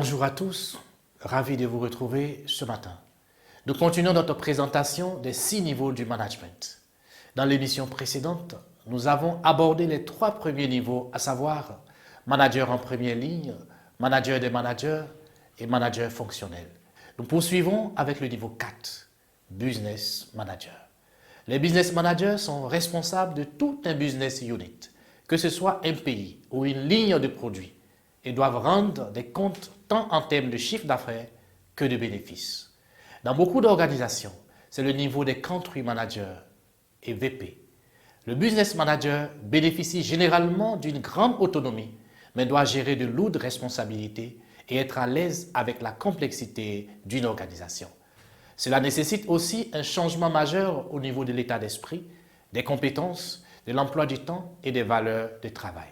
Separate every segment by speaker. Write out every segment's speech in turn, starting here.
Speaker 1: Bonjour à tous, ravi de vous retrouver ce matin. Nous continuons notre présentation des 6 niveaux du management. Dans l'émission précédente, nous avons abordé les 3 premiers niveaux, à savoir manager en première ligne, manager des managers et manager fonctionnel. Nous poursuivons avec le niveau 4, business manager. Les business managers sont responsables de tout un business unit, que ce soit un pays ou une ligne de produits, et doivent rendre des comptes tant en termes de chiffre d'affaires que de bénéfices. Dans beaucoup d'organisations, c'est le niveau des country managers et VP. Le business manager bénéficie généralement d'une grande autonomie, mais doit gérer de lourdes responsabilités et être à l'aise avec la complexité d'une organisation. Cela nécessite aussi un changement majeur au niveau de l'état d'esprit, des compétences, de l'emploi du temps et des valeurs de travail.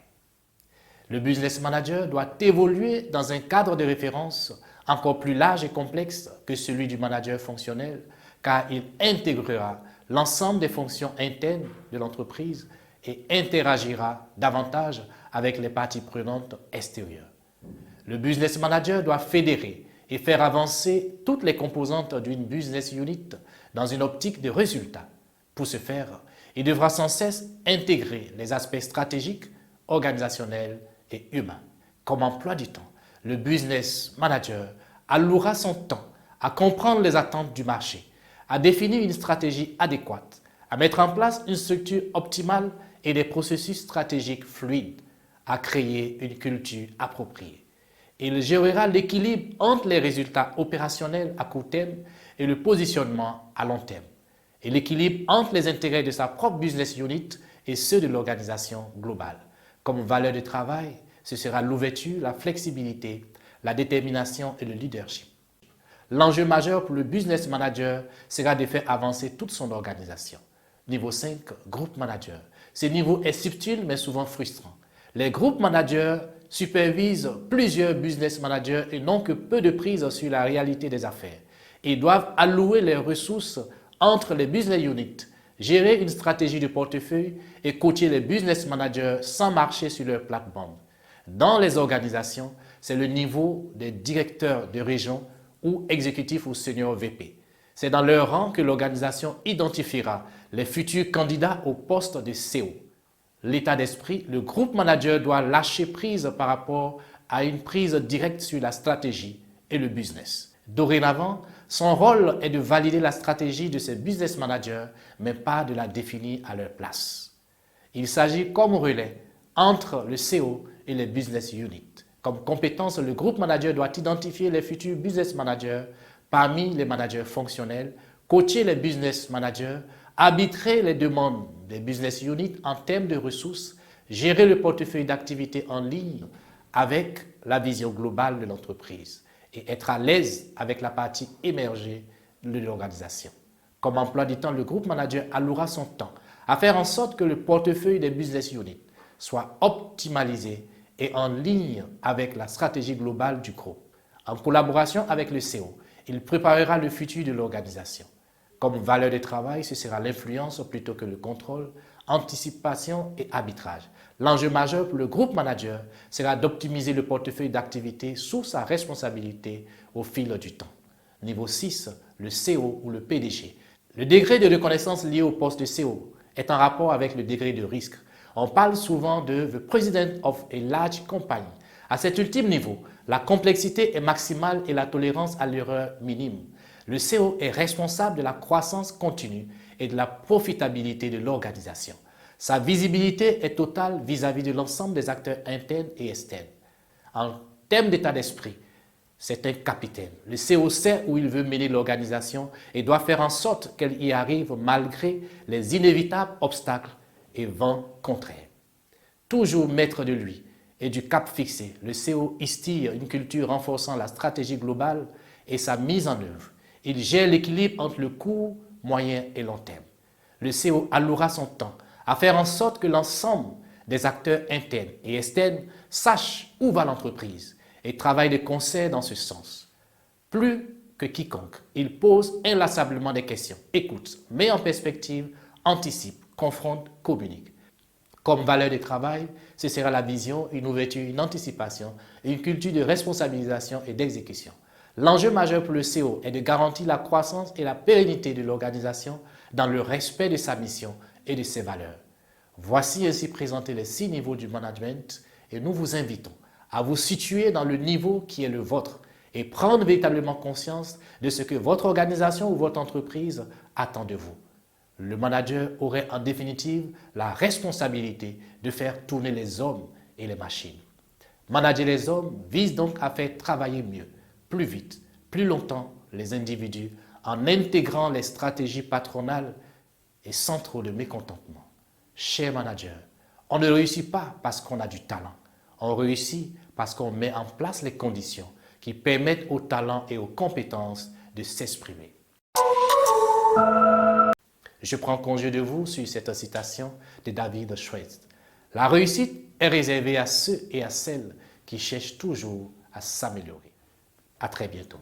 Speaker 1: Le business manager doit évoluer dans un cadre de référence encore plus large et complexe que celui du manager fonctionnel, car il intégrera l'ensemble des fonctions internes de l'entreprise et interagira davantage avec les parties prenantes extérieures. Le business manager doit fédérer et faire avancer toutes les composantes d'une business unit dans une optique de résultat. Pour ce faire, il devra sans cesse intégrer les aspects stratégiques, organisationnels et humain. Comme emploi du temps, le business manager allouera son temps à comprendre les attentes du marché, à définir une stratégie adéquate, à mettre en place une structure optimale et des processus stratégiques fluides, à créer une culture appropriée. Il gérera l'équilibre entre les résultats opérationnels à court terme et le positionnement à long terme, et l'équilibre entre les intérêts de sa propre business unit et ceux de l'organisation globale. Comme valeur de travail, ce sera l'ouverture, la flexibilité, la détermination et le leadership. L'enjeu majeur pour le business manager sera de faire avancer toute son organisation. Niveau 5, groupe manager. Ce niveau est subtil mais souvent frustrant. Les groupes managers supervisent plusieurs business managers et n'ont que peu de prise sur la réalité des affaires. Ils doivent allouer les ressources entre les business units, gérer une stratégie de portefeuille et coacher les business managers sans marcher sur leur plate-bande. Dans les organisations, c'est le niveau des directeurs de région ou exécutifs ou senior VP. C'est dans leur rang que l'organisation identifiera les futurs candidats au poste de CO. L'état d'esprit, le groupe manager doit lâcher prise par rapport à une prise directe sur la stratégie et le business. Dorénavant, son rôle est de valider la stratégie de ses business managers, mais pas de la définir à leur place. Il s'agit comme relais entre le CO et les business units. Comme compétence, le groupe manager doit identifier les futurs business managers parmi les managers fonctionnels, coacher les business managers, arbitrer les demandes des business units en termes de ressources, gérer le portefeuille d'activités en ligne avec la vision globale de l'entreprise et être à l'aise avec la partie émergée de l'organisation. Comme emploi du temps, le groupe manager allouera son temps à faire en sorte que le portefeuille des business units soit optimalisé et en ligne avec la stratégie globale du groupe. En collaboration avec le CO, il préparera le futur de l'organisation. Comme valeur de travail, ce sera l'influence plutôt que le contrôle, anticipation et arbitrage. L'enjeu majeur pour le groupe manager sera d'optimiser le portefeuille d'activités sous sa responsabilité au fil du temps. Niveau 6, le CO ou le PDG. Le degré de reconnaissance lié au poste de CO est en rapport avec le degré de risque. On parle souvent de « the president of a large company ». À cet ultime niveau, la complexité est maximale et la tolérance à l'erreur minime. Le CO est responsable de la croissance continue et de la profitabilité de l'organisation. Sa visibilité est totale vis-à-vis de l'ensemble des acteurs internes et externes. En termes d'état d'esprit, c'est un capitaine. Le CO sait où il veut mener l'organisation et doit faire en sorte qu'elle y arrive malgré les inévitables obstacles et vents contraires. Toujours maître de lui et du cap fixé, le CO instille une culture renforçant la stratégie globale et sa mise en œuvre. Il gère l'équilibre entre le court, moyen et long terme. Le CO allouera son temps à faire en sorte que l'ensemble des acteurs internes et externes sachent où va l'entreprise et travaille de concert dans ce sens. Plus que quiconque, il pose inlassablement des questions, écoute, met en perspective, anticipe, confronte, communique. Comme valeur de travail, ce sera la vision, une ouverture, une anticipation et une culture de responsabilisation et d'exécution. L'enjeu majeur pour le CEO est de garantir la croissance et la pérennité de l'organisation dans le respect de sa mission et de ses valeurs. Voici ainsi présentés les 6 niveaux du management et nous vous invitons à vous situer dans le niveau qui est le vôtre et prendre véritablement conscience de ce que votre organisation ou votre entreprise attend de vous. Le manager aurait en définitive la responsabilité de faire tourner les hommes et les machines. Manager les hommes vise donc à faire travailler mieux, plus vite, plus longtemps les individus en intégrant les stratégies patronales et sans trop de mécontentement. Cher manager, on ne réussit pas parce qu'on a du talent. On réussit parce qu'on met en place les conditions qui permettent aux talents et aux compétences de s'exprimer. Je prends congé de vous sur cette citation de David Schwartz. La réussite est réservée à ceux et à celles qui cherchent toujours à s'améliorer. À très bientôt.